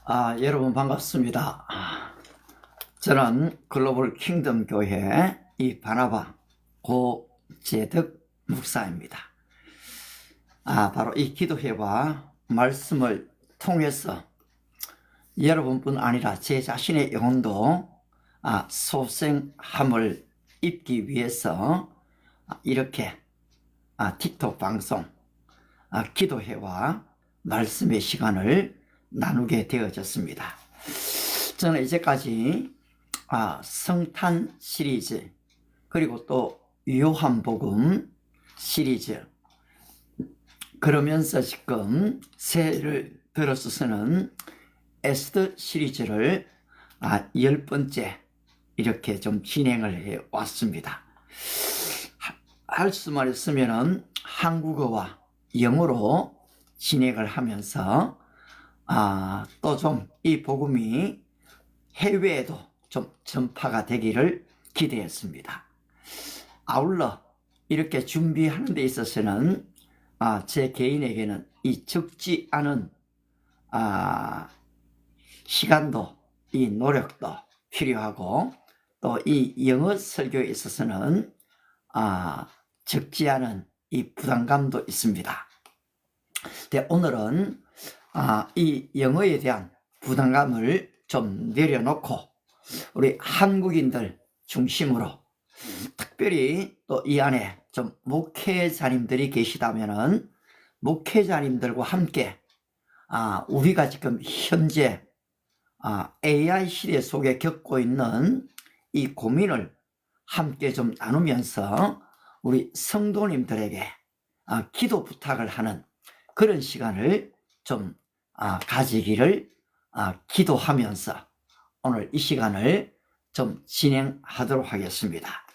여러분 반갑습니다. 저는 글로벌 킹덤 교회 이 바나바 고재덕 목사입니다. 바로 이 기도회와 말씀을 통해서 여러분뿐 아니라 제 자신의 영혼도 소생함을 입기 위해서 이렇게 틱톡 방송 기도회와 말씀의 시간을 나누게 되어졌습니다. 저는 이제까지 성탄 시리즈 그리고 또 요한복음 시리즈 그러면서 지금 새해를 들어서는 에스더 시리즈를 10번째 이렇게 좀 진행을 해 왔습니다. 할 수만 있으면은 한국어와 영어로 진행을 하면서 또 좀 이 복음이 해외에도 좀 전파가 되기를 기대했습니다. 아울러 이렇게 준비하는 데 있어서는 제 개인에게는 이 적지 않은 시간도 이 노력도 필요하고 또 이 영어 설교에 있어서는 적지 않은 이 부담감도 있습니다. 근데 오늘은 이 영어에 대한 부담감을 좀 내려놓고 우리 한국인들 중심으로 특별히 또 이 안에 좀 목회자님들이 계시다면은 목회자님들과 함께 우리가 지금 현재 AI 시대 속에 겪고 있는 이 고민을 함께 좀 나누면서 우리 성도님들에게 기도 부탁을 하는 그런 시간을 좀 가지기를 기도하면서 오늘 이 시간을 좀 진행하도록 하겠습니다.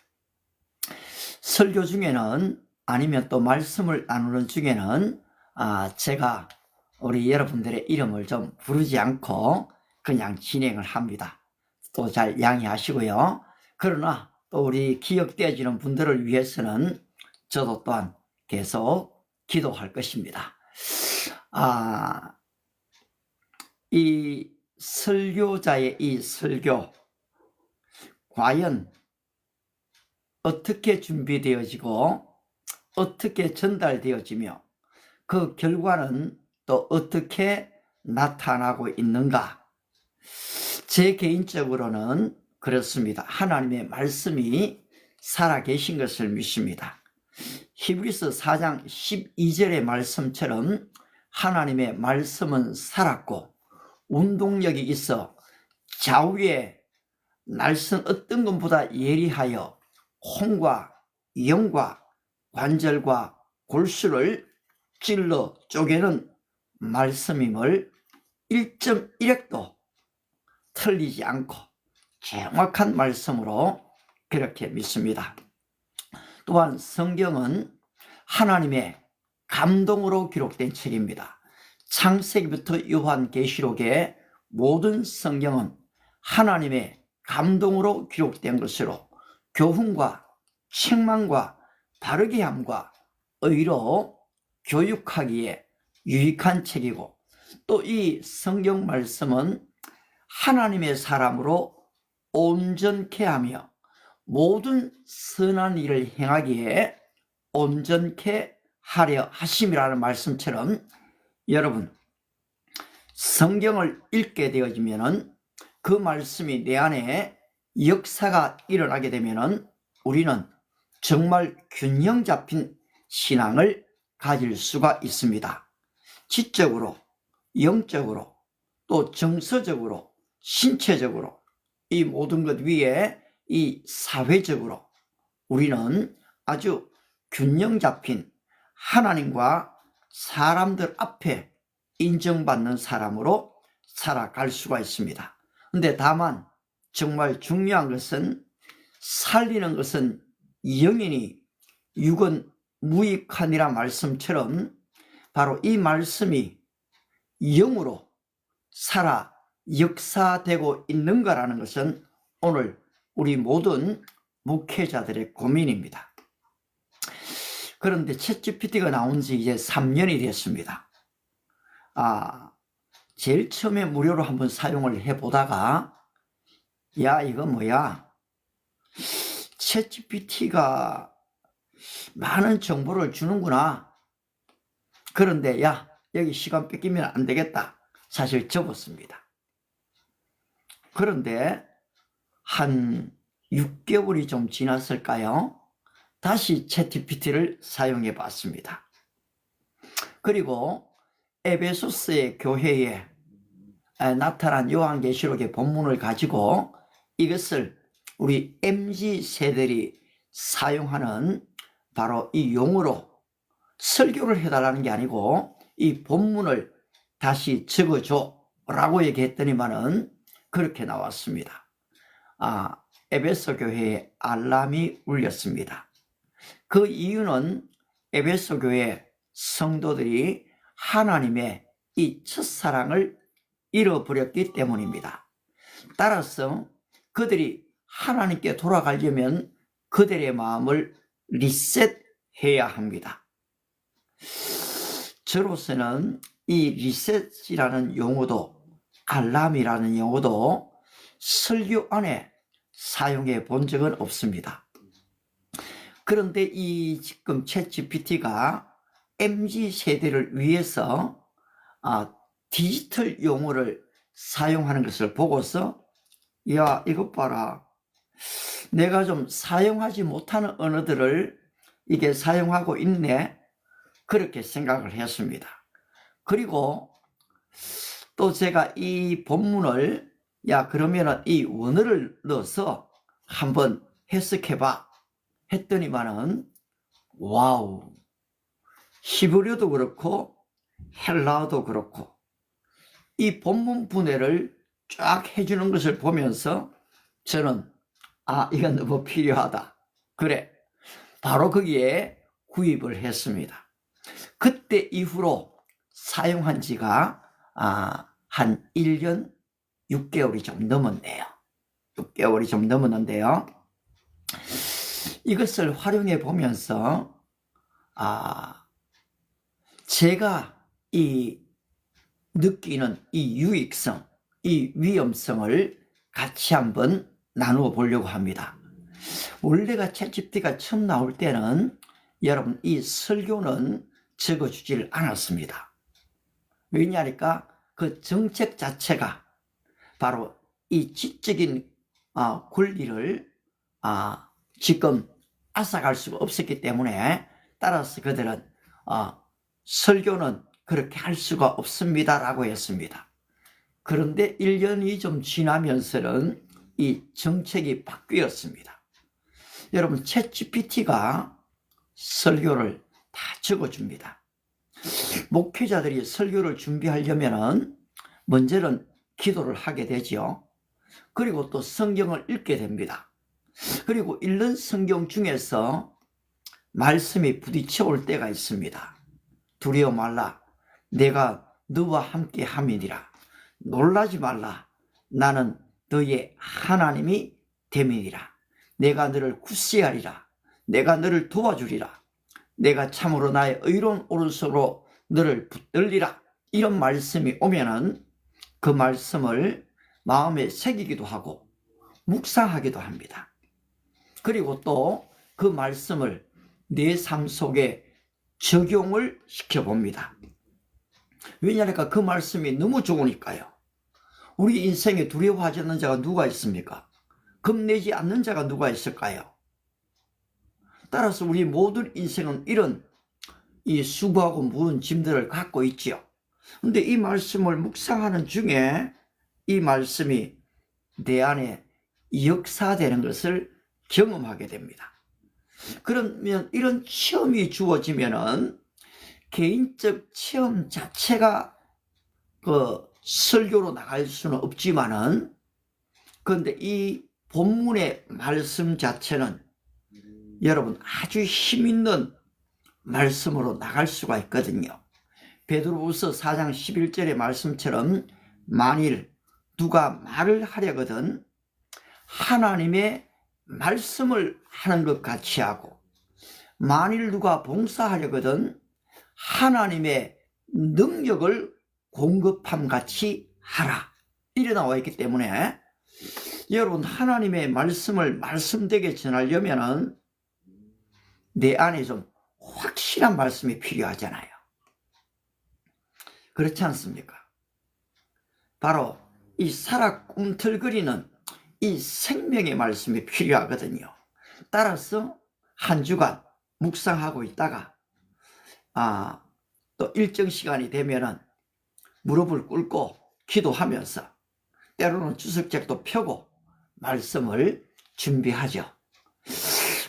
설교 중에는 아니면 또 말씀을 나누는 중에는 제가 우리 여러분들의 이름을 좀 부르지 않고 그냥 진행을 합니다. 또 잘 양해하시고요. 그러나 또 우리 기억되어지는 분들을 위해서는 저도 또한 계속 기도할 것입니다. 이 설교자의 이 설교 과연 어떻게 준비되어지고 어떻게 전달되어지며 그 결과는 또 어떻게 나타나고 있는가? 제 개인적으로는 그렇습니다. 하나님의 말씀이 살아계신 것을 믿습니다. 히브리서 4장 12절의 말씀처럼 하나님의 말씀은 살았고 운동력이 있어 좌우의 날선 어떤 것보다 예리하여 혼과 영과 관절과 골수를 찔러 쪼개는 말씀임을 1.1획도 틀리지 않고 정확한 말씀으로 그렇게 믿습니다. 또한 성경은 하나님의 감동으로 기록된 책입니다. 창세기부터 요한계시록의 모든 성경은 하나님의 감동으로 기록된 것으로 교훈과 책망과 바르게 함과 의로 교육하기에 유익한 책이고 또 이 성경 말씀은 하나님의 사람으로 온전케 하며 모든 선한 일을 행하기에 온전케 하려 하심이라는 말씀처럼 여러분 성경을 읽게 되어지면은 그 말씀이 내 안에 역사가 일어나게 되면은 우리는 정말 균형 잡힌 신앙을 가질 수가 있습니다. 지적으로, 영적으로, 또 정서적으로, 신체적으로 이 모든 것 위에 이 사회적으로 우리는 아주 균형 잡힌 하나님과 사람들 앞에 인정받는 사람으로 살아갈 수가 있습니다. 근데 다만 정말 중요한 것은 살리는 것은 영이니 육은 무익하니라 말씀처럼 바로 이 말씀이 영으로 살아 역사되고 있는가라는 것은 오늘 우리 모든 목회자들의 고민입니다. 그런데 챗GPT가 나온 지 이제 3년이 됐습니다. 제일 처음에 무료로 한번 사용을 해보다가 야 이거 뭐야, 챗GPT가 많은 정보를 주는구나. 그런데 야 여기 시간 뺏기면 안 되겠다. 사실 접었습니다. 그런데 한 6개월이 좀 지났을까요? 다시 챗GPT를 사용해 봤습니다. 그리고 에베소스의 교회에 나타난 요한계시록의 본문을 가지고 이것을 우리 MZ세대들이 사용하는 바로 이 용어로 설교를 해달라는 게 아니고 이 본문을 다시 적어줘 라고 얘기했더니만은 그렇게 나왔습니다. 에베소 교회에 알람이 울렸습니다. 그 이유는 에베소 교회 성도들이 하나님의 이 첫사랑을 잃어버렸기 때문입니다. 따라서 그들이 하나님께 돌아가려면 그들의 마음을 리셋해야 합니다. 저로서는 이 리셋이라는 용어도 알람이라는 용어도 설교 안에 사용해 본 적은 없습니다. 그런데 이 지금 챗GPT가 MZ세대를 위해서 디지털 용어를 사용하는 것을 보고서 야 이것 봐라, 내가 좀 사용하지 못하는 언어들을 이게 사용하고 있네, 그렇게 생각을 했습니다. 그리고 또 제가 이 본문을 야 그러면은 이 원어를 넣어서 한번 해석해봐 했더니만은 와우, 히브리어도 그렇고 헬라어도 그렇고 이 본문 분해를 쫙 해주는 것을 보면서 저는 이건 너무 필요하다, 그래 바로 거기에 구입을 했습니다. 그때 이후로 사용한 지가 한 1년 6개월이 좀 넘었네요. 6개월이 좀 넘었는데요. 이것을 활용해 보면서 제가 이 느끼는 이 유익성, 이 위험성을 같이 한번 나누어 보려고 합니다. 원래가 챗GPT가 처음 나올 때는 여러분 이 설교는 적어주질 않았습니다. 왜냐하니까 그 정책 자체가 바로 이 지적인 권리를 지금 앗아갈 수가 없었기 때문에 따라서 그들은 설교는 그렇게 할 수가 없습니다 라고 했습니다. 그런데 1년이 좀 지나면서는 이 정책이 바뀌었습니다. 여러분 챗GPT가 설교를 다 적어줍니다. 목회자들이 설교를 준비하려면 먼저는 기도를 하게 되죠. 그리고 또 성경을 읽게 됩니다. 그리고 읽는 성경 중에서 말씀이 부딪혀 올 때가 있습니다. 두려워 말라, 내가 너와 함께 함이니라. 놀라지 말라, 나는 너의 하나님이 됨이니라. 내가 너를 굳세하리라. 내가 너를 도와주리라. 내가 참으로 나의 의로운 오른손으로 너를 붙들리라. 이런 말씀이 오면은 그 말씀을 마음에 새기기도 하고 묵상하기도 합니다. 그리고 또 그 말씀을 내 삶 속에 적용을 시켜봅니다. 왜냐하니까 그 말씀이 너무 좋으니까요. 우리 인생에 두려워하지 않는 자가 누가 있습니까? 겁내지 않는 자가 누가 있을까요? 따라서 우리 모든 인생은 이런 이 수고하고 무거운 짐들을 갖고 있지요. 근데 이 말씀을 묵상하는 중에 이 말씀이 내 안에 역사되는 것을 경험하게 됩니다. 그러면 이런 체험이 주어지면은 개인적 체험 자체가 그 설교로 나갈 수는 없지만은, 그런데 이 본문의 말씀 자체는 여러분 아주 힘있는 말씀으로 나갈 수가 있거든요. 베드로후서 4장 11절의 말씀처럼 만일 누가 말을 하려거든 하나님의 말씀을 하는 것 같이 하고, 만일 누가 봉사하려거든 하나님의 능력을 공급함 같이 하라. 이래 나와 있기 때문에 여러분 하나님의 말씀을 말씀되게 전하려면은 내 안에 좀 확실한 말씀이 필요하잖아요. 그렇지 않습니까? 바로 이 살아 꿈틀거리는 이 생명의 말씀이 필요하거든요. 따라서 한 주간 묵상하고 있다가 또 일정 시간이 되면은 무릎을 꿇고 기도하면서 때로는 주석책도 펴고 말씀을 준비하죠.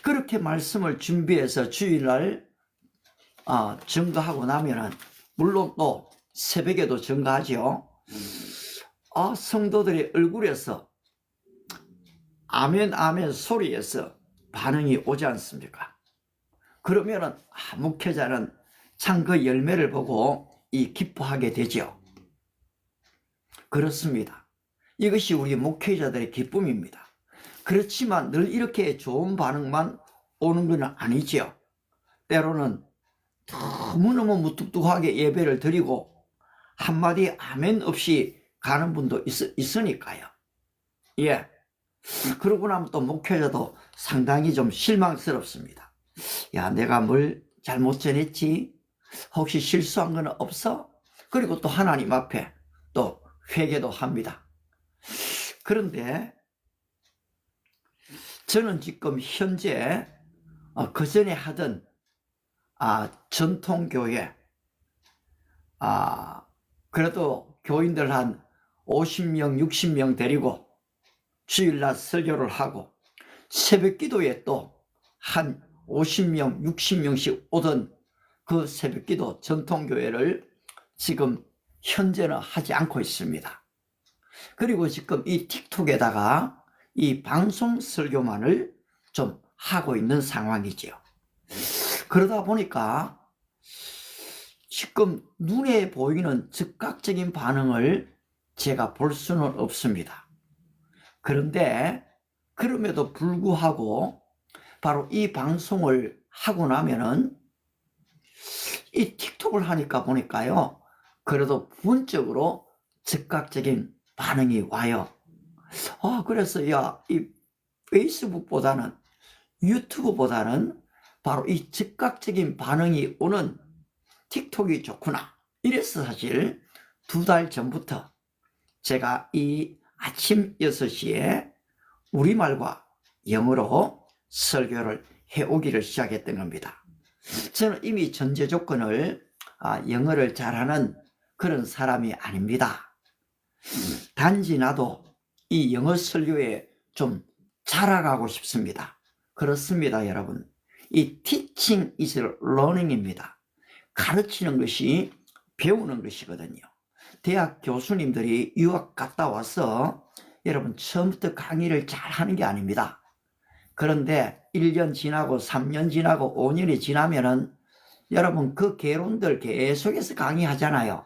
그렇게 말씀을 준비해서 주일날 증거하고 나면은 물론 또 새벽에도 증거하죠. 성도들의 얼굴에서 아멘 아멘 소리에서 반응이 오지 않습니까? 그러면은 목회자는 참 그 열매를 보고 기뻐하게 되죠. 그렇습니다. 이것이 우리 목회자들의 기쁨입니다. 그렇지만 늘 이렇게 좋은 반응만 오는 건 아니죠. 때로는 너무너무 무뚝뚝하게 예배를 드리고 한마디 아멘 없이 가는 분도 있으니까요. 예. 그러고 나면 또 목회자도 상당히 좀 실망스럽습니다. 야, 내가 뭘 잘못 전했지? 혹시 실수한 건 없어? 그리고 또 하나님 앞에 또 회개도 합니다. 그런데 저는 지금 현재 그전에 하던 전통교회 그래도 교인들 한 50명 60명 데리고 주일날 설교를 하고 새벽기도에 또 한 50명 60명씩 오던 그 새벽기도 전통교회를 지금 현재는 하지 않고 있습니다. 그리고 지금 이 틱톡에다가 이 방송 설교만을 좀 하고 있는 상황이죠. 그러다 보니까 지금 눈에 보이는 즉각적인 반응을 제가 볼 수는 없습니다. 그런데 그럼에도 불구하고 바로 이 방송을 하고 나면은 이 틱톡을 하니까 보니까요, 그래도 부분적으로 즉각적인 반응이 와요. 그래서 이 페이스북보다는 유튜브보다는 바로 이 즉각적인 반응이 오는 틱톡이 좋구나. 이래서 사실 2달 전부터 제가 이 아침 6시에 우리말과 영어로 설교를 해오기를 시작했던 겁니다. 저는 이미 전제 조건을 영어를 잘하는 그런 사람이 아닙니다. 단지 나도 이 영어 설교에 좀 자라가고 싶습니다. 그렇습니다, 여러분. 이 teaching is learning입니다. 가르치는 것이 배우는 것이거든요. 대학 교수님들이 유학 갔다 와서 여러분 처음부터 강의를 잘 하는 게 아닙니다. 그런데 1년 지나고 3년 지나고 5년이 지나면은 여러분 그 개론들 계속해서 강의하잖아요.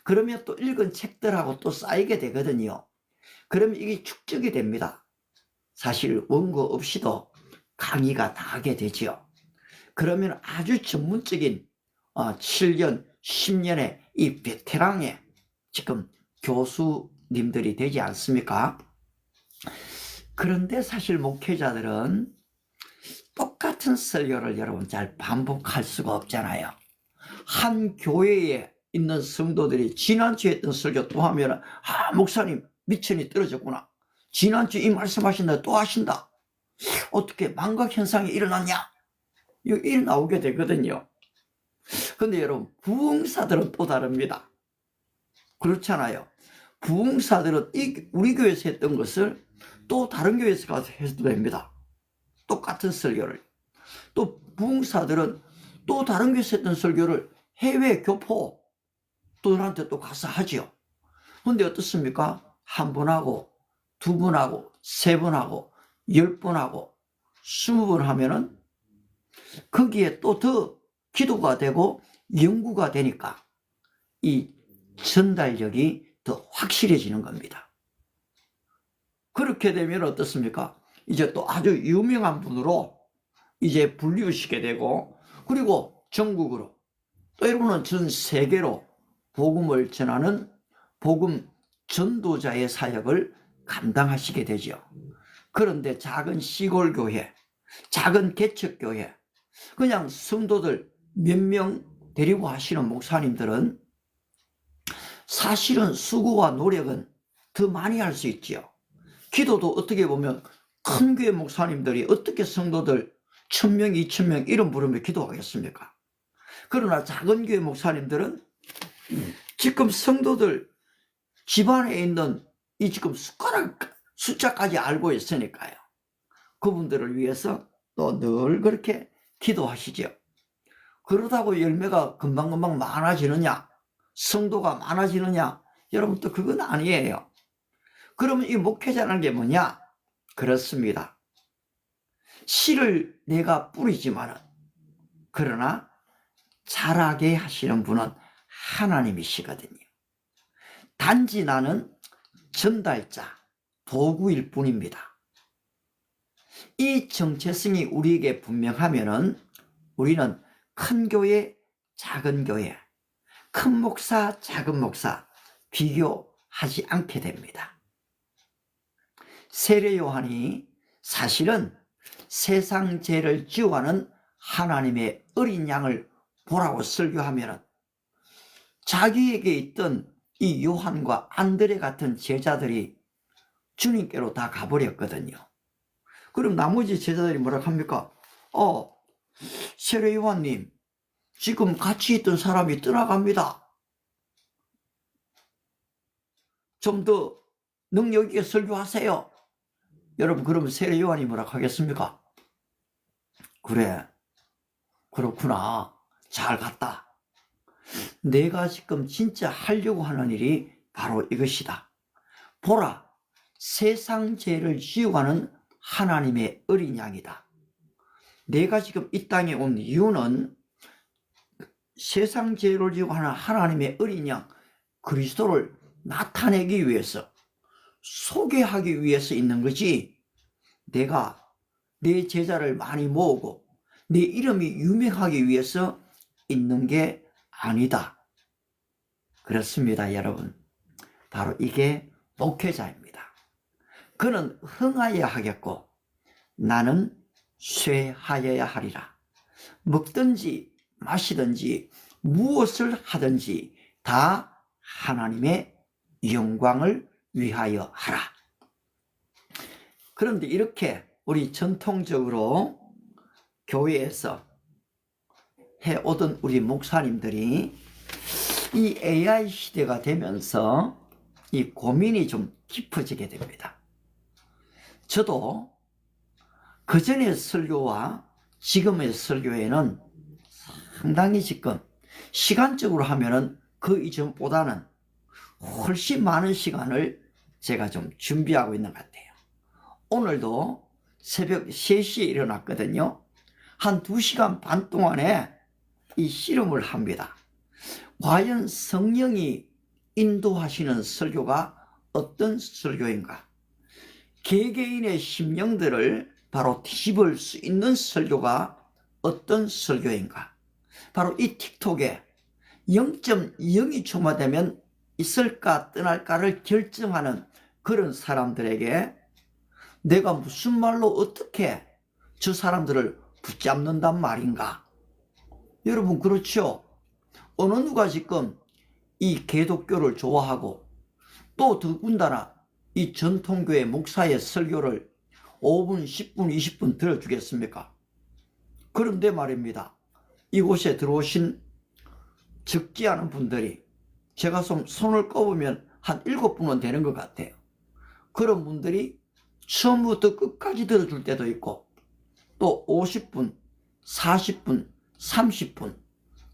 그러면 또 읽은 책들하고 또 쌓이게 되거든요. 그러면 이게 축적이 됩니다. 사실 원고 없이도 강의가 다 하게 되죠. 그러면 아주 전문적인 7년, 10년의 이 베테랑의 지금 교수님들이 되지 않습니까? 그런데 사실 목회자들은 똑같은 설교를 여러분 잘 반복할 수가 없잖아요. 한 교회에 있는 성도들이 지난주에 했던 설교 또 하면 목사님 미천이 떨어졌구나. 지난주 이 말씀하신다 또 하신다. 어떻게 망각현상이 일어났냐? 이렇게 나오게 되거든요. 근데 여러분 부흥사들은 또 다릅니다. 그렇잖아요. 부흥사들은 우리 교회에서 했던 것을 또 다른 교회에서 가서 해도 됩니다. 똑같은 설교를. 또 부흥사들은 또 다른 교회에서 했던 설교를 해외 교포들한테 또 가서 하죠. 근데 어떻습니까? 한 번 하고, 2번 하고, 3번 하고, 10번 하고, 20번 하면은 거기에 또 더 기도가 되고 연구가 되니까 이 전달력이 더 확실해지는 겁니다. 그렇게 되면 어떻습니까? 이제 또 아주 유명한 분으로 이제 불리우시게 되고, 그리고 전국으로 또 여러분은 전 세계로 복음을 전하는 복음 전도자의 사역을 감당하시게 되죠. 그런데 작은 시골 교회, 작은 개척교회, 그냥 성도들 몇 명 데리고 하시는 목사님들은 사실은 수고와 노력은 더 많이 할 수 있지요. 기도도 어떻게 보면 큰 교회 목사님들이 어떻게 성도들 1000명, 2000명 이름 부르며 기도하겠습니까? 그러나 작은 교회 목사님들은 지금 성도들 집안에 있는 이 지금 숟가락 숫자까지 알고 있으니까요. 그분들을 위해서 또 늘 그렇게 기도하시죠. 그러다고 열매가 금방금방 많아지느냐, 성도가 많아지느냐, 여러분 또 그건 아니에요. 그러면 이 목회자라는 게 뭐냐? 그렇습니다. 씨를 내가 뿌리지만은, 그러나 자라게 하시는 분은 하나님이시거든요. 단지 나는 전달자, 도구일 뿐입니다. 이 정체성이 우리에게 분명하면은 우리는 큰 교회, 작은 교회, 큰 목사, 작은 목사 비교하지 않게 됩니다. 세례 요한이 사실은 세상 죄를 지워가는 하나님의 어린 양을 보라고 설교하면 자기에게 있던 이 요한과 안드레 같은 제자들이 주님께로 다 가버렸거든요. 그럼 나머지 제자들이 뭐라 합니까? 세례 요한님, 지금 같이 있던 사람이 떠나갑니다. 좀 더 능력 있게 설교하세요. 여러분, 그러면 세례 요한이 뭐라 하겠습니까? 그래, 그렇구나, 잘 갔다. 내가 지금 진짜 하려고 하는 일이 바로 이것이다. 보라, 세상 죄를 지우가는 하나님의 어린 양이다. 내가 지금 이 땅에 온 이유는 세상 죄를 지우가는 하나님의 어린 양 그리스도를 나타내기 위해서, 소개하기 위해서 있는 거지, 내가 내 제자를 많이 모으고 내 이름이 유명하기 위해서 있는 게 아니다. 그렇습니다, 여러분. 바로 이게 목회자입니다. 그는 흥하여야 하겠고 나는 쇠하여야 하리라. 먹든지 마시든지 무엇을 하든지 다 하나님의 영광을 위하여 하라. 그런데 이렇게 우리 전통적으로 교회에서 해오던 우리 목사님들이 이 AI 시대가 되면서 이 고민이 좀 깊어지게 됩니다. 저도 그전의 설교와 지금의 설교에는 상당히 지금 시간적으로 하면은 그 이전보다는 훨씬 많은 시간을 제가 좀 준비하고 있는 것 같아요. 오늘도 새벽 3시에 일어났거든요. 한 2시간 반 동안에 이 씨름을 합니다. 과연 성령이 인도하시는 설교가 어떤 설교인가? 개개인의 심령들을 바로 뒤집을 수 있는 설교가 어떤 설교인가? 바로 이 틱톡에 0.02초만 되면 있을까 떠날까를 결정하는 그런 사람들에게 내가 무슨 말로 어떻게 저 사람들을 붙잡는단 말인가? 여러분, 그렇죠? 어느 누가 지금 이 개독교를 좋아하고 또 더군다나 이 전통교회 목사의 설교를 5분, 10분, 20분 들어주겠습니까? 그런데 말입니다. 이곳에 들어오신 적지 않은 분들이 제가 손을 꼽으면 한 7분은 되는 것 같아요. 그런 분들이 처음부터 끝까지 들어줄 때도 있고 또 50분, 40분, 30분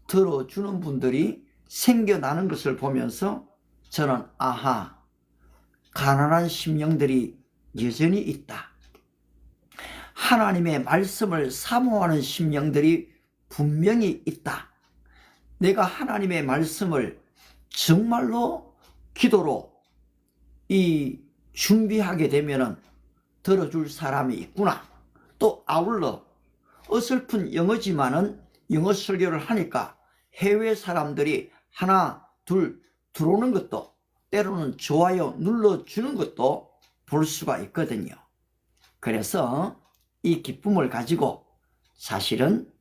들어주는 분들이 생겨나는 것을 보면서 저는 아하, 가난한 심령들이 여전히 있다. 하나님의 말씀을 사모하는 심령들이 분명히 있다. 내가 하나님의 말씀을 정말로 기도로 준비하게 되면은 들어줄 사람이 있구나. 또 아울러 어설픈 영어지만은 영어 설교를 하니까 해외 사람들이 하나, 들어오는 것도, 때로는 좋아요 눌러주는 것도 볼 수가 있거든요. 그래서 이 기쁨을 가지고 사실은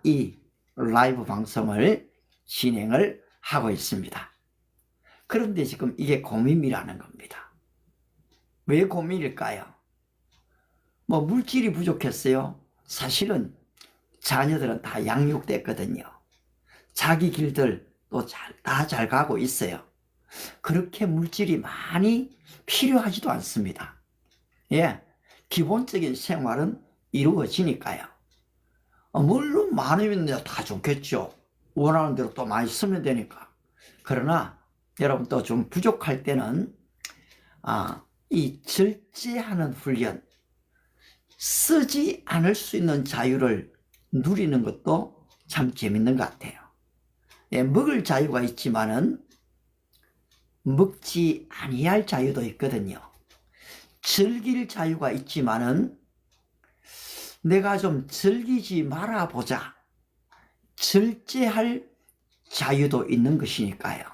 이 라이브 방송을 진행을 하고 있습니다. 그런데 지금 이게 고민이라는 겁니다. 왜 고민일까요? 뭐 물질이 부족했어요? 사실은 자녀들은 다 양육됐거든요. 자기 길들 또 다 잘 가고 있어요. 그렇게 물질이 많이 필요하지도 않습니다. 예, 기본적인 생활은 이루어지니까요. 물론 많으면 다 좋겠죠. 원하는 대로 또 많이 쓰면 되니까. 그러나 여러분 또 좀 부족할 때는 이 절제하는 훈련, 쓰지 않을 수 있는 자유를 누리는 것도 참 재밌는 것 같아요. 예, 먹을 자유가 있지만은 먹지 아니할 자유도 있거든요. 즐길 자유가 있지만은 내가 좀 즐기지 말아 보자, 절제할 자유도 있는 것이니까요.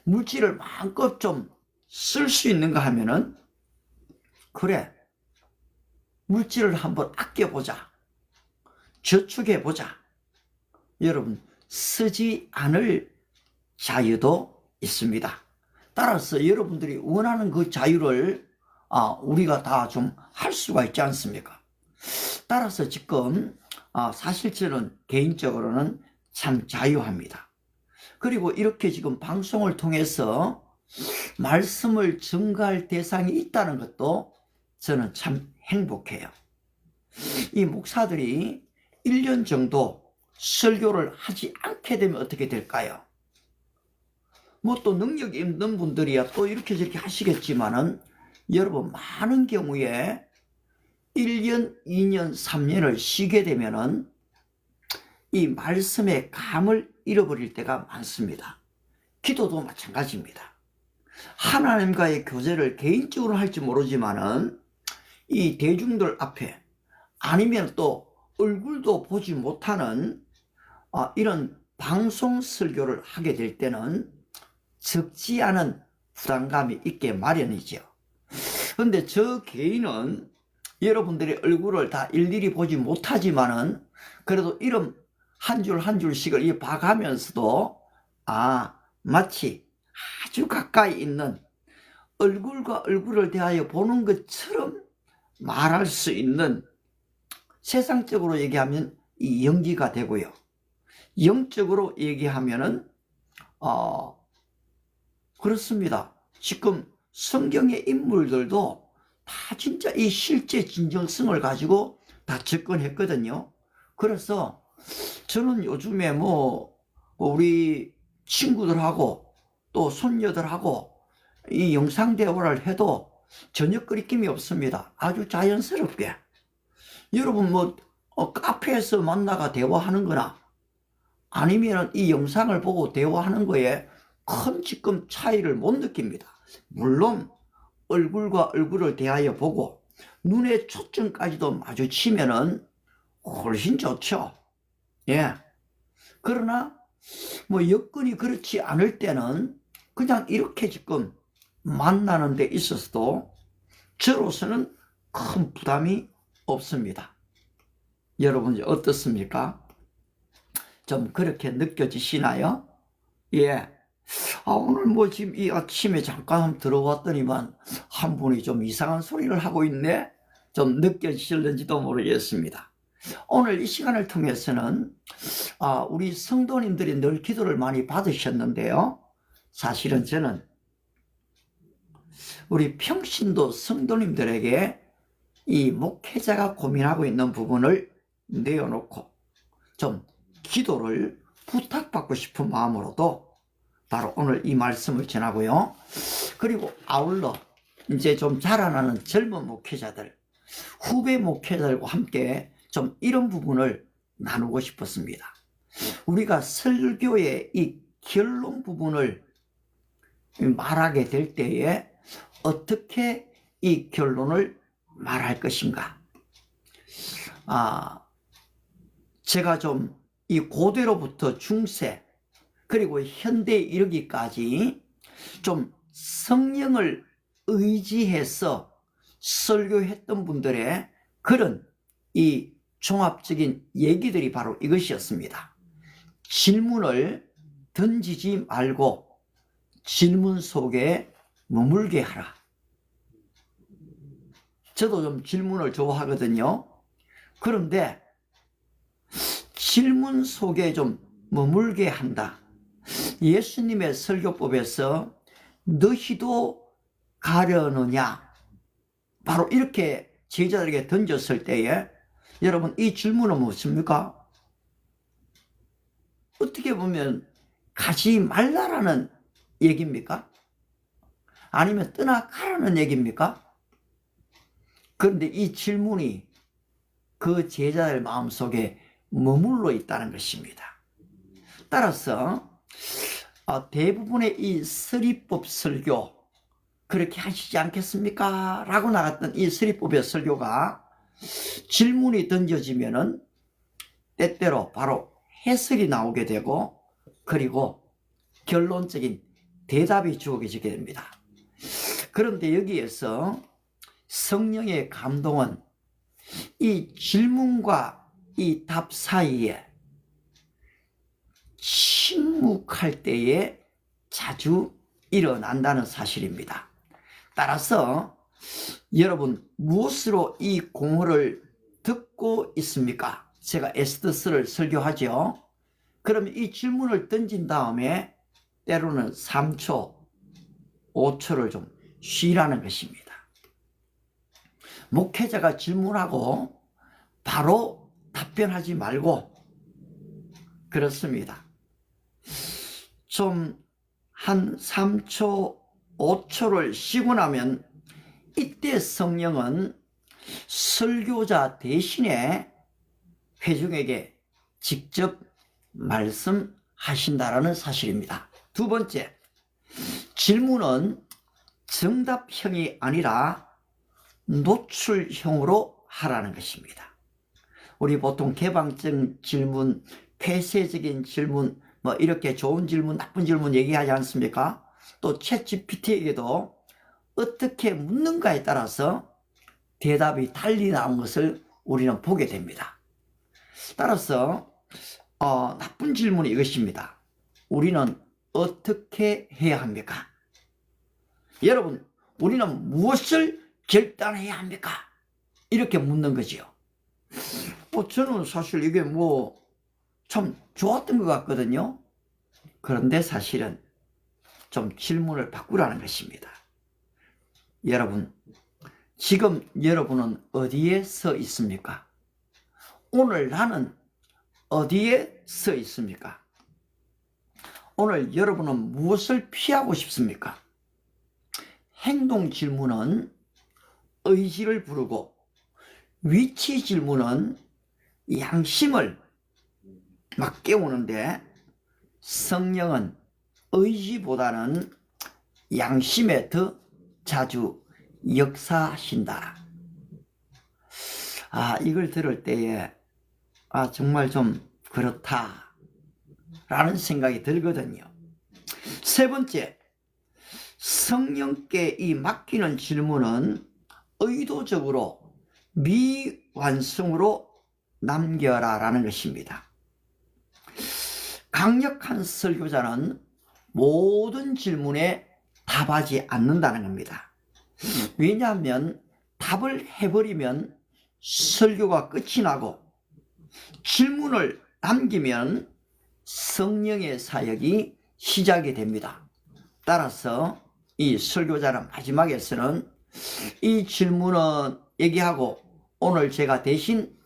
물질을 마음껏 좀 쓸 수 있는가 하면은 그래, 물질을 한번 아껴보자, 저축해보자. 여러분, 쓰지 않을 자유도 있습니다. 따라서 여러분들이 원하는 그 자유를 우리가 다 좀 할 수가 있지 않습니까? 따라서 지금 사실 저는 개인적으로는 참 자유합니다. 그리고 이렇게 지금 방송을 통해서 말씀을 증거할 대상이 있다는 것도 저는 참 행복해요. 이 목사들이 1년 정도 설교를 하지 않게 되면 어떻게 될까요? 뭐 또 능력이 있는 분들이야 또 이렇게 저렇게 하시겠지만은 여러분, 많은 경우에 1년, 2년, 3년을 쉬게 되면은 이 말씀의 감을 잃어버릴 때가 많습니다. 기도도 마찬가지입니다. 하나님과의 교제를 개인적으로 할지 모르지만은 이 대중들 앞에 아니면 또 얼굴도 보지 못하는 이런 방송 설교를 하게 될 때는 적지 않은 부담감이 있게 마련이죠. 그런데 저 개인은 여러분들의 얼굴을 다 일일이 보지 못하지만은 그래도 이런 한 줄 한 줄씩을 이 봐가면서도 마치 아주 가까이 있는 얼굴과 얼굴을 대하여 보는 것처럼 말할 수 있는, 세상적으로 얘기하면 이 연기가 되고요. 영적으로 얘기하면은 그렇습니다. 지금 성경의 인물들도 다 진짜 이 실제 진정성을 가지고 다 접근했거든요. 그래서 저는 요즘에 우리 친구들하고 또 손녀들하고 이 영상 대화를 해도 전혀 끓임이 없습니다. 아주 자연스럽게. 여러분 카페에서 만나가 대화하는 거나 아니면 이 영상을 보고 대화하는 거에 큰 지금 차이를 못 느낍니다. 물론 얼굴과 얼굴을 대하여 보고 눈의 초점까지도 마주치면은 훨씬 좋죠. 예. 그러나 여건이 그렇지 않을 때는 그냥 이렇게 지금 만나는 데 있어서도 저로서는 큰 부담이 없습니다. 여러분 어떻습니까? 좀 그렇게 느껴지시나요? 예. 오늘 지금 이 아침에 잠깐 들어왔더니만 한 분이 좀 이상한 소리를 하고 있네? 좀 느껴지실는지도 모르겠습니다. 오늘 이 시간을 통해서는 우리 성도님들이 늘 기도를 많이 받으셨는데요. 사실은 저는 우리 평신도 성도님들에게 이 목회자가 고민하고 있는 부분을 내어놓고 좀 기도를 부탁받고 싶은 마음으로도 바로 오늘 이 말씀을 전하고요. 그리고 아울러 이제 좀 자라나는 젊은 목회자들, 후배 목회자들과 함께 좀 이런 부분을 나누고 싶었습니다. 우리가 설교의 이 결론 부분을 말하게 될 때에 어떻게 이 결론을 말할 것인가. 제가 좀 이 고대로부터 중세, 그리고 현대에 이르기까지 좀 성령을 의지해서 설교했던 분들의 그런 이 종합적인 얘기들이 바로 이것이었습니다. 질문을 던지지 말고 질문 속에 머물게 하라. 저도 좀 질문을 좋아하거든요. 그런데 질문 속에 좀 머물게 한다. 예수님의 설교법에서 너희도 가려느냐? 바로 이렇게 제자들에게 던졌을 때에 여러분 이 질문은 무엇입니까? 어떻게 보면 가지 말라라는 얘기입니까? 아니면 떠나가라는 얘기입니까? 그런데 이 질문이 그 제자들 마음속에 머물러 있다는 것입니다. 따라서 대부분의 이 서리법 설교 그렇게 하시지 않겠습니까? 라고 나갔던 이 서리법의 설교가 질문이 던져지면은 때때로 바로 해설이 나오게 되고 그리고 결론적인 대답이 주어지게 됩니다. 그런데 여기에서 성령의 감동은 이 질문과 이 답 사이에 침묵할 때에 자주 일어난다는 사실입니다. 따라서 여러분 무엇으로 이 공허를 듣고 있습니까? 제가 에스더스를 설교하죠. 그러면 이 질문을 던진 다음에 때로는 3초, 5초를 좀 쉬라는 것입니다. 목회자가 질문하고 바로 답변하지 말고 그렇습니다. 좀 한 3초, 5초를 쉬고 나면 이때 성령은 설교자 대신에 회중에게 직접 말씀하신다라는 사실입니다. 두 번째, 질문은 정답형이 아니라 노출형으로 하라는 것입니다. 우리 보통 개방적 질문, 폐쇄적인 질문, 뭐 이렇게 좋은 질문, 나쁜 질문 얘기하지 않습니까? 또 챗GPT에게도 어떻게 묻는가에 따라서 대답이 달리 나온 것을 우리는 보게 됩니다. 따라서 나쁜 질문이 이것입니다. 우리는 어떻게 해야 합니까? 여러분, 우리는 무엇을 결단해야 합니까? 이렇게 묻는 거지요. 저는 사실 이게 참 좋았던 것 같거든요. 그런데 사실은 좀 질문을 바꾸라는 것입니다. 여러분, 지금 여러분은 어디에 서 있습니까? 오늘 나는 어디에 서 있습니까? 오늘 여러분은 무엇을 피하고 싶습니까? 행동 질문은 의지를 부르고 위치 질문은 양심을 막 깨우는데 성령은 의지보다는 양심에 더 자주 역사하신다. 이걸 들을 때에 정말 좀 그렇다 라는 생각이 들거든요. 세 번째, 성령께 이 맡기는 질문은 의도적으로 미완성으로 남겨라 라는 것입니다. 강력한 설교자는 모든 질문에 답하지 않는다는 겁니다. 왜냐하면 답을 해버리면 설교가 끝이 나고 질문을 남기면 성령의 사역이 시작이 됩니다. 따라서 이 설교자는 마지막에서는 이 질문은 얘기하고 오늘 제가 대신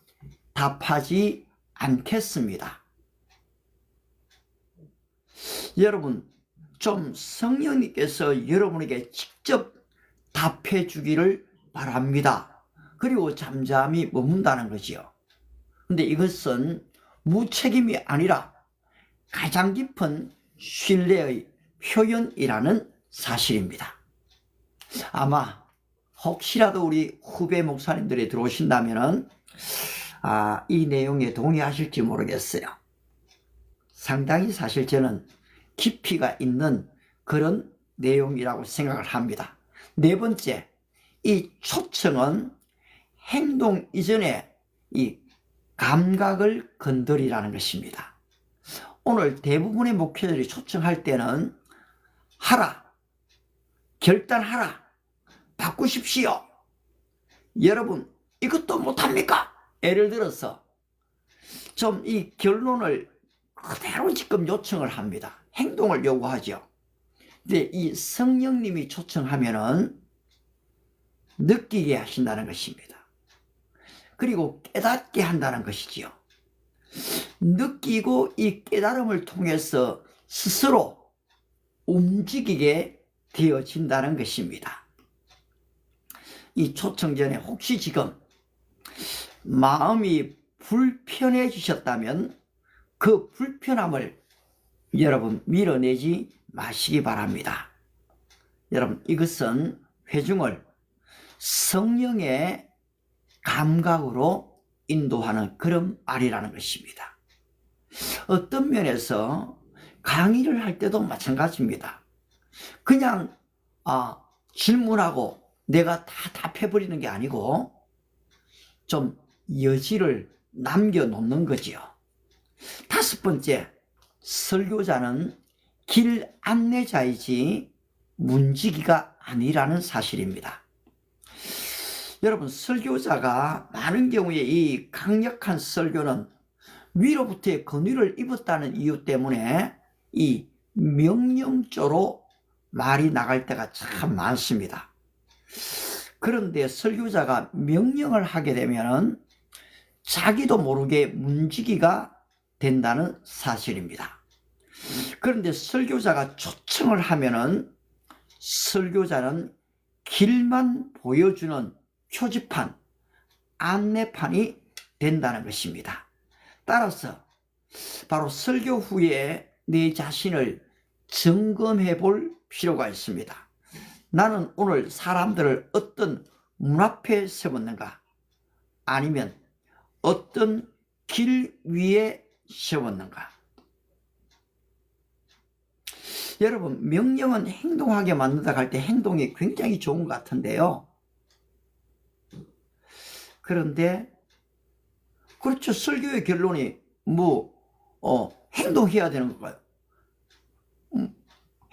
답하지 않겠습니다. 여러분, 좀 성령님께서 여러분에게 직접 답해 주기를 바랍니다. 그리고 잠잠히 머문다는 거지요. 근데 이것은 무책임이 아니라 가장 깊은 신뢰의 표현이라는 사실입니다. 아마 혹시라도 우리 후배 목사님들이 들어오신다면 이 내용에 동의하실지 모르겠어요. 상당히 사실 저는 깊이가 있는 그런 내용이라고 생각을 합니다. 네 번째, 이 초청은 행동 이전에 이 감각을 건드리라는 것입니다. 오늘 대부분의 목회자들이 초청할 때는 하라, 결단하라, 바꾸십시오, 여러분 이것도 못합니까? 예를 들어서 좀 이 결론을 그대로 지금 요청을 합니다. 행동을 요구하죠. 근데 이 성령님이 초청하면은 느끼게 하신다는 것입니다. 그리고 깨닫게 한다는 것이지요. 느끼고 이 깨달음을 통해서 스스로 움직이게 되어진다는 것입니다. 이 초청 전에 혹시 지금 마음이 불편해지셨다면 그 불편함을 여러분 밀어내지 마시기 바랍니다. 여러분 이것은 회중을 성령의 감각으로 인도하는 그런 말이라는 것입니다. 어떤 면에서 강의를 할 때도 마찬가지입니다. 그냥 질문하고 내가 다 답해버리는 게 아니고 좀 여지를 남겨놓는 거지요. 다섯 번째, 설교자는 길 안내자이지 문지기가 아니라는 사실입니다. 여러분 설교자가 많은 경우에 이 강력한 설교는 위로부터의 권위를 입었다는 이유 때문에 이 명령조로 말이 나갈 때가 참 많습니다. 그런데 설교자가 명령을 하게 되면 자기도 모르게 문지기가 된다는 사실입니다. 그런데 설교자가 초청을 하면은 설교자는 길만 보여주는 표지판, 안내판이 된다는 것입니다. 따라서 바로 설교 후에 내 자신을 점검해 볼 필요가 있습니다. 나는 오늘 사람들을 어떤 문 앞에 세웠는가? 아니면 어떤 길 위에 세웠는가? 여러분 명령은 행동하게 만든다 할 때 행동이 굉장히 좋은 것 같은데요. 그런데 그렇죠. 설교의 결론이 행동해야 되는 건가요?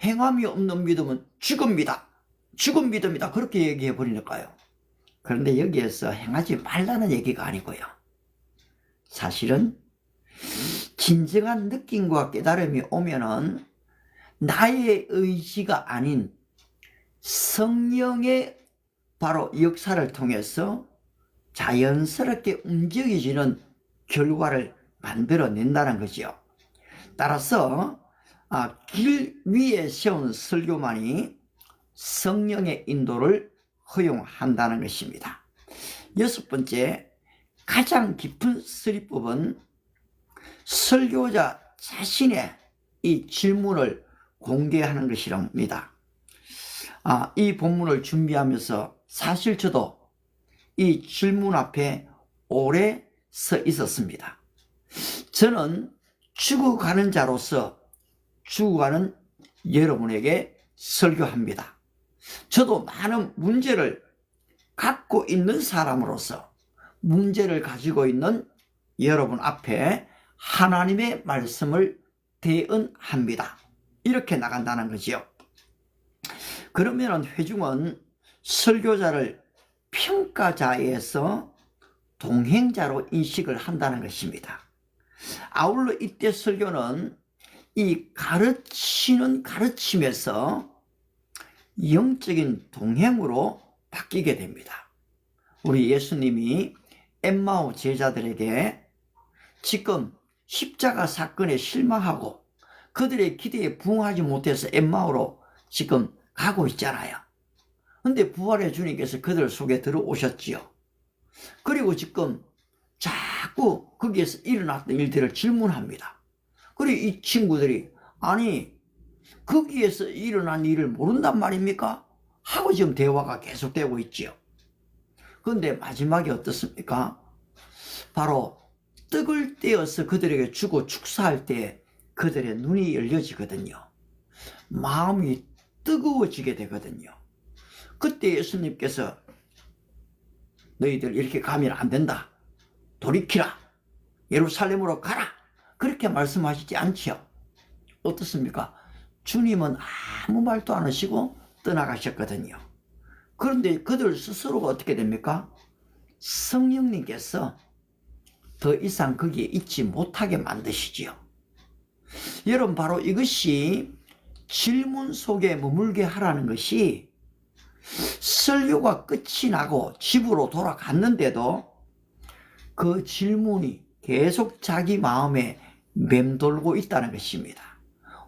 행함이 없는 믿음은 죽은 믿음이다. 그렇게 얘기해 버리니까요. 그런데 여기에서 행하지 말라는 얘기가 아니고요. 사실은 진정한 느낌과 깨달음이 오면은 나의 의지가 아닌 성령의 바로 역사를 통해서 자연스럽게 움직여지는 결과를 만들어낸다는 거죠. 따라서 길 위에 세운 설교만이 성령의 인도를 허용한다는 것입니다. 여섯 번째, 가장 깊은 서리법은 설교자 자신의 이 질문을 공개하는 것이랍니다. 이 본문을 준비하면서 사실 저도 이 질문 앞에 오래 서 있었습니다. 저는 죽어가는 자로서 죽어가는 여러분에게 설교합니다. 저도 많은 문제를 갖고 있는 사람으로서 문제를 가지고 있는 여러분 앞에 하나님의 말씀을 대언합니다. 이렇게 나간다는 거지요. 그러면 회중은 설교자를 평가자에서 동행자로 인식을 한다는 것입니다. 아울러 이때 설교는 이 가르치는 가르침에서 영적인 동행으로 바뀌게 됩니다. 우리 예수님이 엠마오 제자들에게 지금 십자가 사건에 실망하고 그들의 기대에 부응하지 못해서 엠마오로 지금 가고 있잖아요. 근데 부활의 주님께서 그들 속에 들어오셨지요. 그리고 지금 자꾸 거기에서 일어났던 일들을 질문합니다. 그리고 이 친구들이 아니 거기에서 일어난 일을 모른단 말입니까? 하고 지금 대화가 계속되고 있지요. 그런데 마지막에 어떻습니까? 바로 떡을 떼어서 그들에게 주고 축사할 때 그들의 눈이 열려지거든요. 마음이 뜨거워지게 되거든요. 그때 예수님께서 너희들 이렇게 가면 안 된다. 돌이키라. 예루살렘으로 가라. 그렇게 말씀하시지 않지요. 어떻습니까? 주님은 아무 말도 안 하시고 떠나가셨거든요. 그런데 그들 스스로가 어떻게 됩니까? 성령님께서 더 이상 거기에 있지 못하게 만드시지요. 여러분, 바로 이것이 질문 속에 머물게 하라는 것이, 설교가 끝이 나고 집으로 돌아갔는데도 그 질문이 계속 자기 마음에 맴돌고 있다는 것입니다.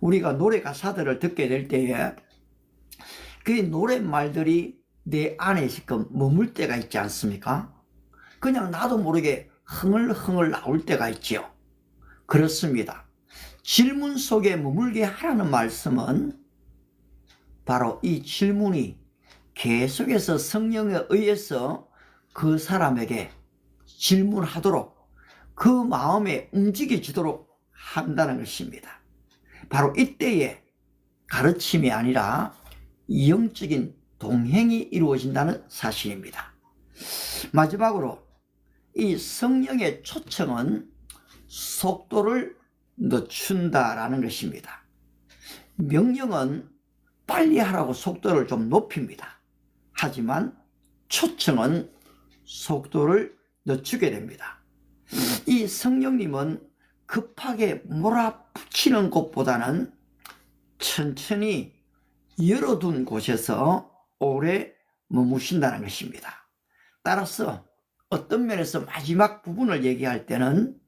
우리가 노래 가사들을 듣게 될 때에 그 노랫말들이 내 안에 지금 머물 때가 있지 않습니까? 그냥 나도 모르게 흥얼흥얼 나올 때가 있지요. 그렇습니다. 질문 속에 머물게 하라는 말씀은 바로 이 질문이 계속해서 성령에 의해서 그 사람에게 질문하도록, 그 마음에 움직여지도록 한다는 것입니다. 바로 이때에 가르침이 아니라 영적인 동행이 이루어진다는 사실입니다. 마지막으로 이 성령의 초청은 속도를 늦춘다라는 것입니다. 명령은 빨리 하라고 속도를 좀 높입니다. 하지만 초청은 속도를 늦추게 됩니다. 이 성령님은 급하게 몰아붙이는 것보다는 천천히 열어둔 곳에서 오래 머무신다는 것입니다. 따라서 어떤 면에서 마지막 부분을 얘기할 때는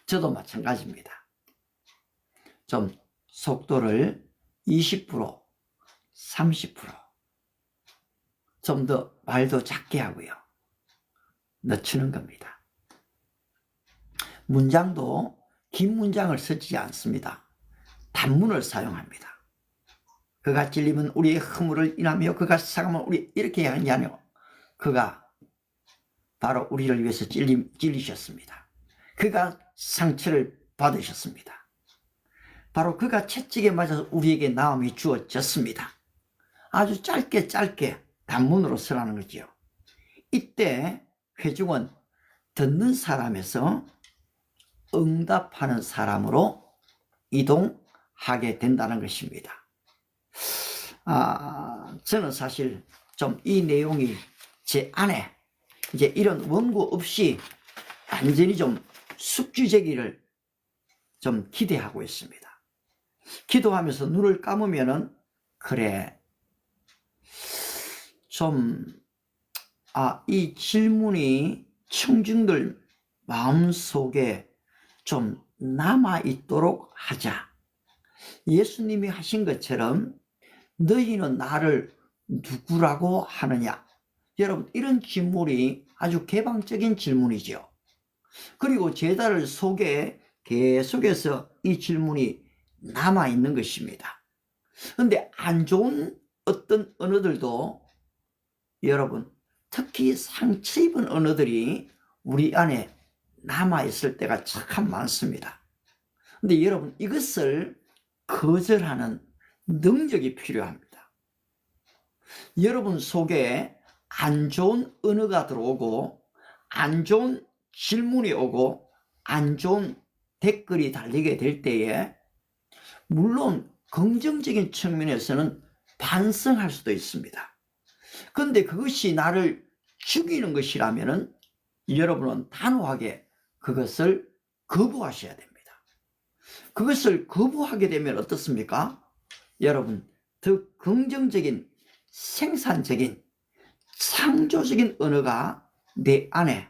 저도 마찬가지입니다. 좀 속도를 20%, 30%, 좀 더 말도 작게 하고요. 늦추는 겁니다. 문장도 긴 문장을 쓰지 않습니다. 단문을 사용합니다. 그가 찔리면 우리의 허물을 인하며 그가 상하면 우리 이렇게 하는 게 아니고, 그가 바로 우리를 위해서 찔리셨습니다. 그가 상처를 받으셨습니다. 바로 그가 채찍에 맞아서 우리에게 나음이 주어졌습니다. 아주 짧게 단문으로 쓰라는 거지요. 이때 회중은 듣는 사람에서 응답하는 사람으로 이동하게 된다는 것입니다. 저는 사실 좀 이 내용이 제 안에 이제 이런 원고 없이 완전히 좀 숙주되기를 좀 기대하고 있습니다. 기도하면서 눈을 감으면은, 그래, 좀 이 질문이 청중들 마음속에 좀 남아있도록 하자. 예수님이 하신 것처럼 너희는 나를 누구라고 하느냐? 여러분, 이런 질문이 아주 개방적인 질문이죠. 그리고 제자들 속에 계속해서 이 질문이 남아있는 것입니다. 그런데 안 좋은 어떤 언어들도, 여러분, 특히 상처 입은 언어들이 우리 안에 남아있을 때가 참 많습니다. 근데 여러분, 이것을 거절하는 능력이 필요합니다. 여러분 속에 안 좋은 언어가 들어오고, 안 좋은 질문이 오고, 안 좋은 댓글이 달리게 될 때에, 물론 긍정적인 측면에서는 반성할 수도 있습니다. 그런데 그것이 나를 죽이는 것이라면 여러분은 단호하게 그것을 거부하셔야 됩니다. 그것을 거부하게 되면 어떻습니까? 여러분, 더 긍정적인, 생산적인, 창조적인 언어가 내 안에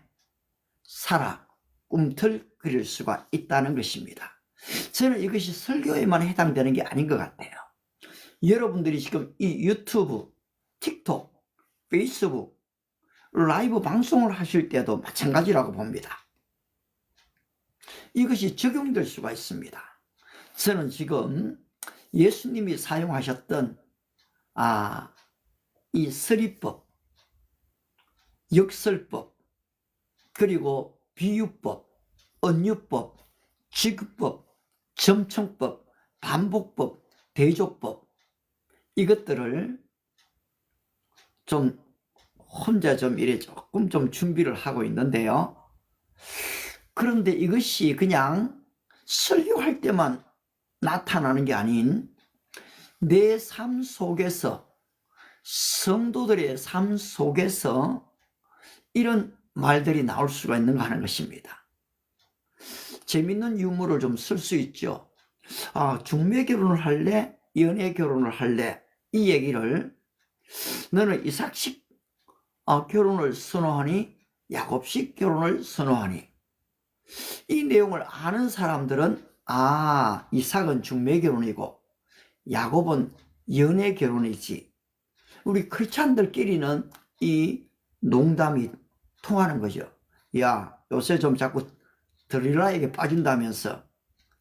살아 꿈틀거릴 수가 있다는 것입니다. 저는 이것이 설교에만 해당되는 게 아닌 것 같아요. 여러분들이 지금 이 유튜브, 틱톡, 페이스북, 라이브 방송을 하실 때도 마찬가지라고 봅니다. 이것이 적용될 수가 있습니다. 저는 지금 예수님이 사용하셨던 이 서리법, 역설법, 그리고 비유법, 언유법, 지급법, 점청법, 반복법, 대조법, 이것들을 좀 혼자 좀 이래 조금 좀 준비를 하고 있는데요. 그런데 이것이 그냥 설교할 때만 나타나는 게 아닌 내 삶 속에서, 성도들의 삶 속에서 이런 말들이 나올 수가 있는가 하는 것입니다. 재밌는 유머를 좀 쓸 수 있죠. 중매 결혼을 할래? 연애 결혼을 할래? 이 얘기를 너는 이삭식 결혼을 선호하니? 야곱식 결혼을 선호하니? 이 내용을 아는 사람들은 이삭은 중매 결혼이고 야곱은 연애 결혼이지. 우리 크리스찬들끼리는 이 농담이 통하는 거죠. 야, 요새 좀 자꾸 들릴라에게 빠진다면서.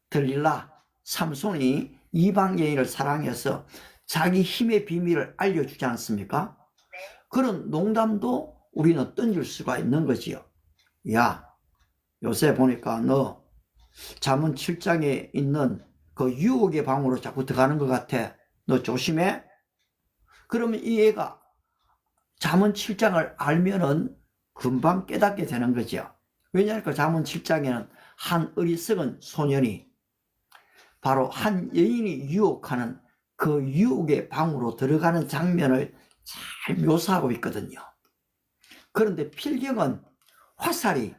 들릴라, 삼손이 이방 여인을 사랑해서 자기 힘의 비밀을 알려주지 않습니까? 그런 농담도 우리는 던질 수가 있는 거지요. 야, 요새 보니까 너 잠언 7장에 있는 그 유혹의 방으로 자꾸 들어가는 것 같아. 너 조심해. 그러면 이 애가 잠언 7장을 알면은 금방 깨닫게 되는 거죠. 왜냐하면 잠언 7장에는 한 어리석은 소년이 바로 한 여인이 유혹하는 그 유혹의 방으로 들어가는 장면을 잘 묘사하고 있거든요. 그런데 필경은 화살이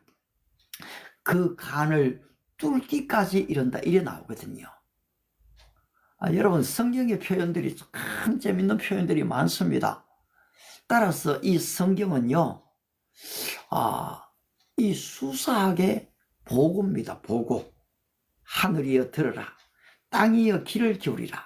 그 간을 뚫기까지 이른다, 이래 나오거든요. 여러분, 성경의 표현들이 참 재밌는 표현들이 많습니다. 따라서 이 성경은요, 이 수사학의 보고입니다. 보고. 하늘이여 들으라, 땅이여 귀를 기울이라.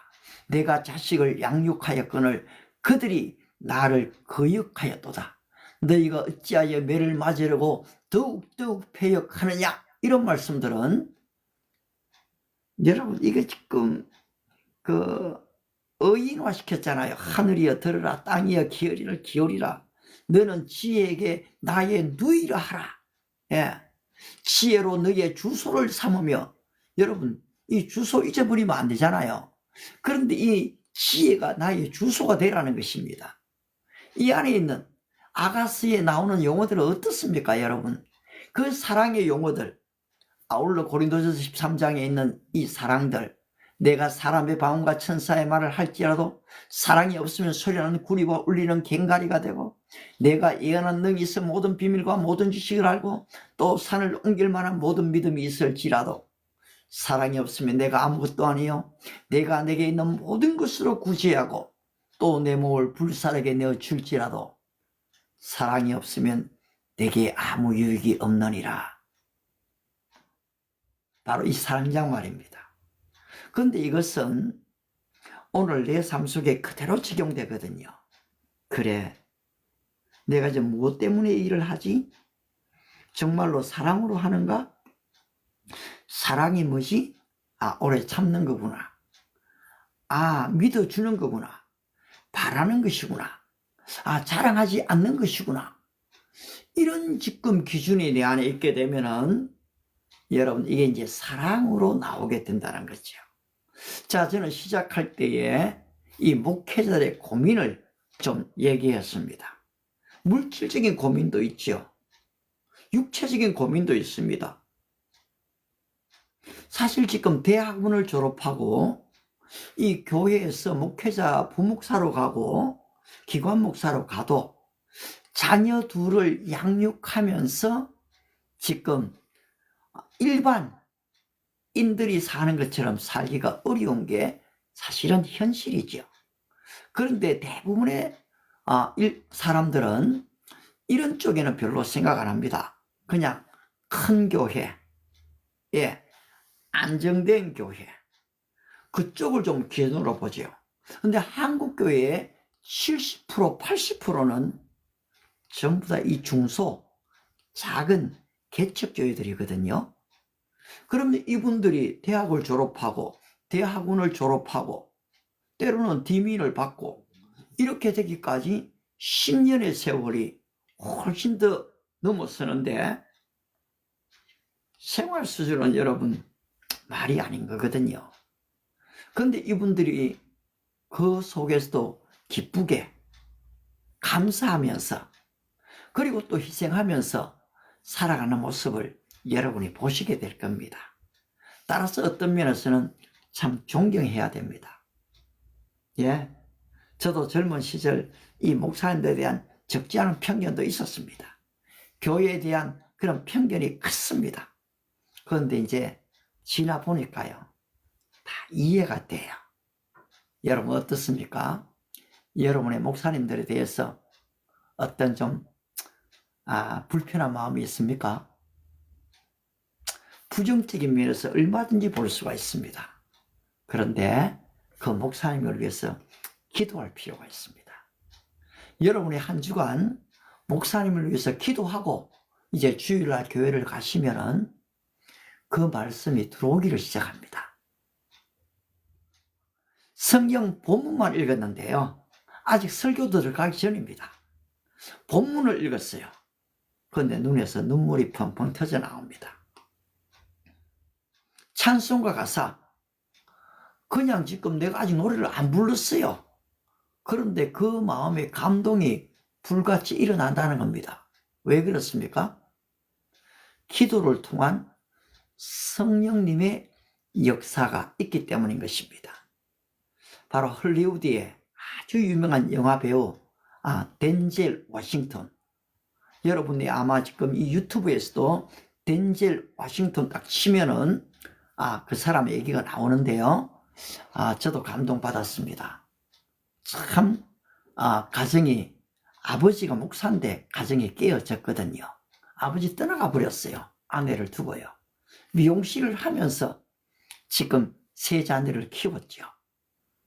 내가 자식을 양육하였거늘 그들이 나를 거역하였도다. 너희가 어찌하여 매를 맞으려고 더욱더욱 패역하느냐. 이런 말씀들은 여러분, 이게 지금 의인화 시켰잖아요. 하늘이여 들으라, 땅이여 귀를 기울이라. 너는 지혜에게 나의 누이라 하라. 지혜로 너의 주소를 삼으며. 여러분, 이 주소 잊어버리면 안 되잖아요. 그런데 이 지혜가 나의 주소가 되라는 것입니다. 이 안에 있는 아가스에 나오는 용어들은 어떻습니까, 여러분? 그 사랑의 용어들, 아울러 고린도전서 13장에 있는 이 사랑들, 내가 사람의 방언과 천사의 말을 할지라도 사랑이 없으면 소리나는 구리와 울리는 갱가리가 되고, 내가 예언한 능이 있어 모든 비밀과 모든 지식을 알고 또 산을 옮길 만한 모든 믿음이 있을지라도 사랑이 없으면 내가 아무것도 아니요 내가 내게 있는 모든 것으로 구제하고 또 내 몸을 불사르게 내어줄지라도 사랑이 없으면 내게 아무 유익이 없느니라. 바로 이 사랑장 말입니다. 그런데 이것은 오늘 내 삶 속에 그대로 적용되거든요. 그래, 내가 지금 무엇 때문에 일을 하지? 정말로 사랑으로 하는가? 사랑이 뭐지? 오래 참는 거구나. 믿어주는 거구나. 바라는 것이구나. 자랑하지 않는 것이구나. 이런 지금 기준이 내 안에 있게 되면은 여러분, 이게 이제 사랑으로 나오게 된다는 거죠. 자, 저는 시작할 때에 이 목회자들의 고민을 좀 얘기했습니다. 물질적인 고민도 있죠. 육체적인 고민도 있습니다. 사실 지금 대학원을 졸업하고 이 교회에서 목회자 부목사로 가고 기관 목사로 가도 자녀 둘을 양육하면서 지금 일반인들이 사는 것처럼 살기가 어려운 게 사실은 현실이죠. 그런데 대부분의 사람들은 이런 쪽에는 별로 생각 안 합니다. 그냥 큰 교회, 안정된 교회, 그쪽을 좀 기준으로 보죠. 근데 한국 교회의 70%, 80%는 전부 다 이 중소, 작은 개척교회들이거든요. 그러면 이분들이 대학을 졸업하고 대학원을 졸업하고 때로는 디민을 받고 이렇게 되기까지 10년의 세월이 훨씬 더 넘어서는데 생활 수준은 여러분 말이 아닌 거거든요. 그런데 이분들이 그 속에서도 기쁘게 감사하면서 그리고 또 희생하면서 살아가는 모습을 여러분이 보시게 될 겁니다. 따라서 어떤 면에서는 참 존경해야 됩니다. 예, 저도 젊은 시절 이 목사님들에 대한 적지 않은 편견도 있었습니다. 교회에 대한 그런 편견이 컸습니다. 그런데 이제 지나 보니까요, 다 이해가 돼요. 여러분 어떻습니까? 여러분의 목사님들에 대해서 어떤 좀 불편한 마음이 있습니까? 부정적인 면에서 얼마든지 볼 수가 있습니다. 그런데 그 목사님을 위해서 기도할 필요가 있습니다. 여러분이 한 주간 목사님을 위해서 기도하고 이제 주일날 교회를 가시면은 그 말씀이 들어오기를 시작합니다. 성경 본문만 읽었는데요, 아직 설교 들어가기 전입니다. 본문을 읽었어요. 그런데 눈에서 눈물이 펑펑 터져 나옵니다. 찬송가 가사, 그냥 지금 내가 아직 노래를 안 불렀어요. 그런데 그 마음의 감동이 불같이 일어난다는 겁니다. 왜 그렇습니까? 기도를 통한 성령님의 역사가 있기 때문인 것입니다. 바로 헐리우드의 아주 유명한 영화 배우 덴젤 워싱턴, 여러분이 아마 지금 이 유튜브에서도 덴젤 워싱턴 딱 치면은 그 사람의 얘기가 나오는데요, 저도 감동받았습니다. 참 가정이, 아버지가 목사인데 가정이 깨어졌거든요. 아버지 떠나가 버렸어요. 아내를 두고요. 미용실을 하면서 지금 세 자녀를 키웠죠.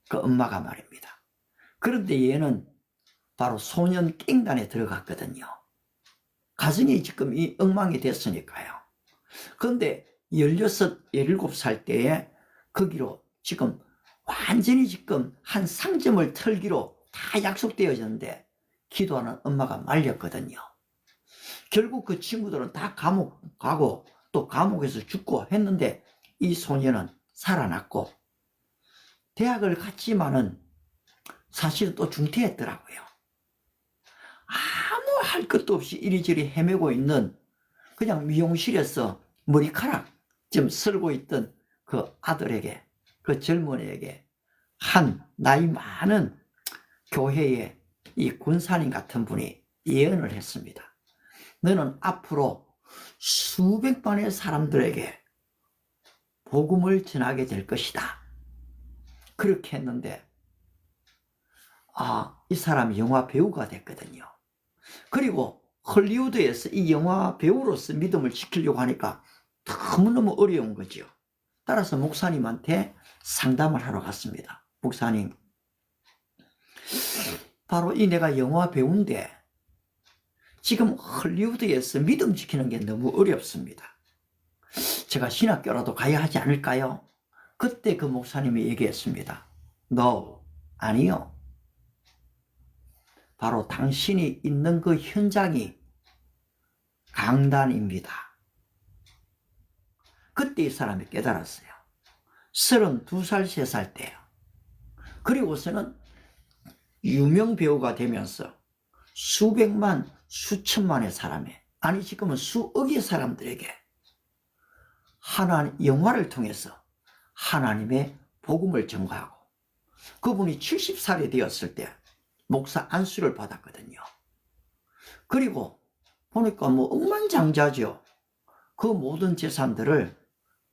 그 엄마가 말입니다. 그런데 얘는 바로 소년 깽단에 들어갔거든요. 가정이 지금 이 엉망이 됐으니까요. 그런데 16, 17살 때에 거기로 지금 완전히 지금 한 상점을 털기로 다 약속되어졌는데 기도하는 엄마가 말렸거든요. 결국 그 친구들은 다 감옥 가고 또 감옥에서 죽고 했는데 이 소년은 살아났고 대학을 갔지만은 사실은 또 중퇴했더라고요. 아무 할 것도 없이 이리저리 헤매고 있는, 그냥 미용실에서 머리카락 좀 썰고 있던 그 아들에게, 그 젊은이에게 한 나이 많은 교회의 이 군사님 같은 분이 예언을 했습니다. 너는 앞으로 수백만의 사람들에게 복음을 전하게 될 것이다. 그렇게 했는데 이 사람이 영화 배우가 됐거든요. 그리고 헐리우드에서 이 영화 배우로서 믿음을 지키려고 하니까 너무너무 어려운 거죠. 따라서 목사님한테 상담을 하러 갔습니다. 목사님, 바로 내가 영화 배우인데 지금 헐리우드에서 믿음 지키는 게 너무 어렵습니다. 제가 신학교라도 가야 하지 않을까요? 그때 그 목사님이 얘기했습니다. No, 아니요. 바로 당신이 있는 그 현장이 강단입니다. 그때 이 사람이 깨달았어요. 32살, 3살 때요. 그리고서는 유명 배우가 되면서 수백만, 수천만의 사람에, 아니 지금은 수억의 사람들에게 하나님 영화를 통해서 하나님의 복음을 전가하고, 그분이 70살이 되었을 때 목사 안수를 받았거든요. 그리고 보니까 뭐 억만장자죠. 그 모든 재산들을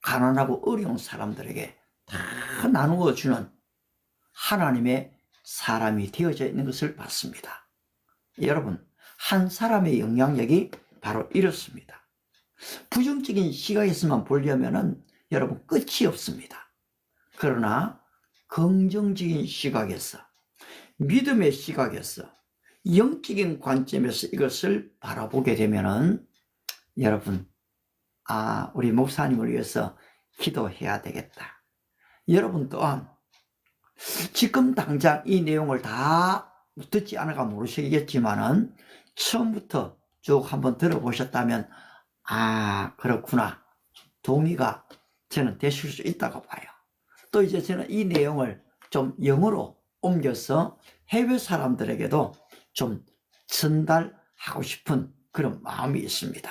가난하고 어려운 사람들에게 다 나누어 주는 하나님의 사람이 되어져 있는 것을 봤습니다. 여러분, 한 사람의 영향력이 바로 이렇습니다. 부정적인 시각에서만 보려면은 여러분 끝이 없습니다. 그러나 긍정적인 시각에서, 믿음의 시각에서, 영적인 관점에서 이것을 바라보게 되면은 여러분, 우리 목사님을 위해서 기도해야 되겠다. 여러분 또한 지금 당장 이 내용을 다 듣지 않아가 모르시겠지만은 처음부터 쭉 한번 들어보셨다면 그렇구나, 동의가 저는 되실 수 있다고 봐요. 또 이제 저는 이 내용을 좀 영어로 옮겨서 해외 사람들에게도 좀 전달하고 싶은 그런 마음이 있습니다.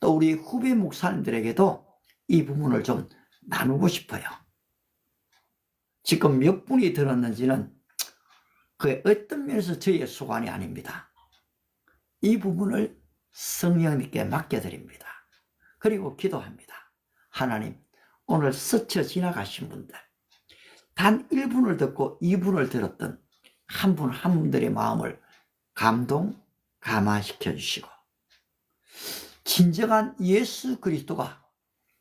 또 우리 후배 목사님들에게도 이 부분을 좀 나누고 싶어요. 지금 몇 분이 들었는지는 그 어떤 면에서 저희의 소관이 아닙니다. 이 부분을 성령님께 맡겨드립니다. 그리고 기도합니다. 하나님, 오늘 스쳐 지나가신 분들, 단 1분을 듣고 2분을 들었던 한 분 한 분들의 마음을 감화시켜 주시고, 진정한 예수 그리스도가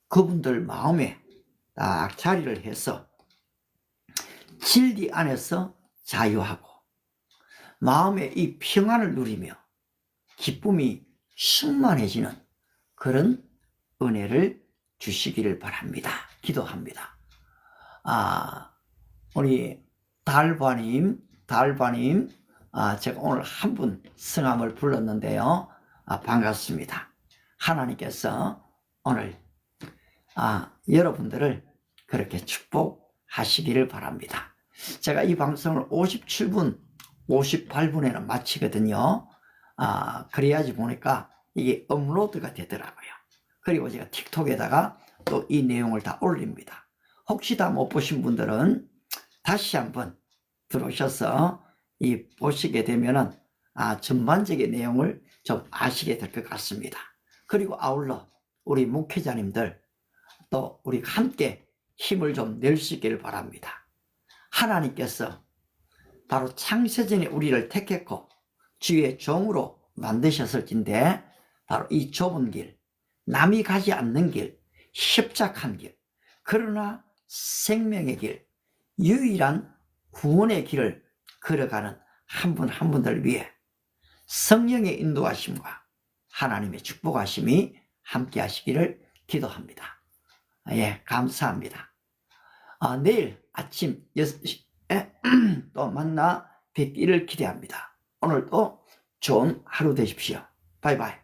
그분들 마음에 딱 자리를 해서 진리 안에서 자유하고 마음의 이 평안을 누리며 기쁨이 충만해지는 그런 은혜를 주시기를 바랍니다. 기도합니다. 우리 달바님, 제가 오늘 한 분 성함을 불렀는데요. 반갑습니다. 하나님께서 오늘 여러분들을 그렇게 축복하시기를 바랍니다. 제가 이 방송을 57분, 58분에는 마치거든요. 그래야지 보니까 이게 업로드가 되더라고요. 그리고 제가 틱톡에다가 또 이 내용을 다 올립니다. 혹시 다 못 보신 분들은 다시 한번 들어오셔서 보시게 되면은 전반적인 내용을 좀 아시게 될 것 같습니다. 그리고 아울러 우리 목회자님들 또 우리 함께 힘을 좀 낼 수 있기를 바랍니다. 하나님께서 바로 창세전에 우리를 택했고 주의 종으로 만드셨을진데 바로 이 좁은 길, 남이 가지 않는 길, 협착한 길, 그러나 생명의 길, 유일한 구원의 길을 걸어가는 한 분 한 분들 위해 성령의 인도하심과 하나님의 축복하심이 함께 하시기를 기도합니다. 감사합니다. 내일 아침 6시에 또 만나 뵙기를 기대합니다. 오늘도 좋은 하루 되십시오. 바이바이.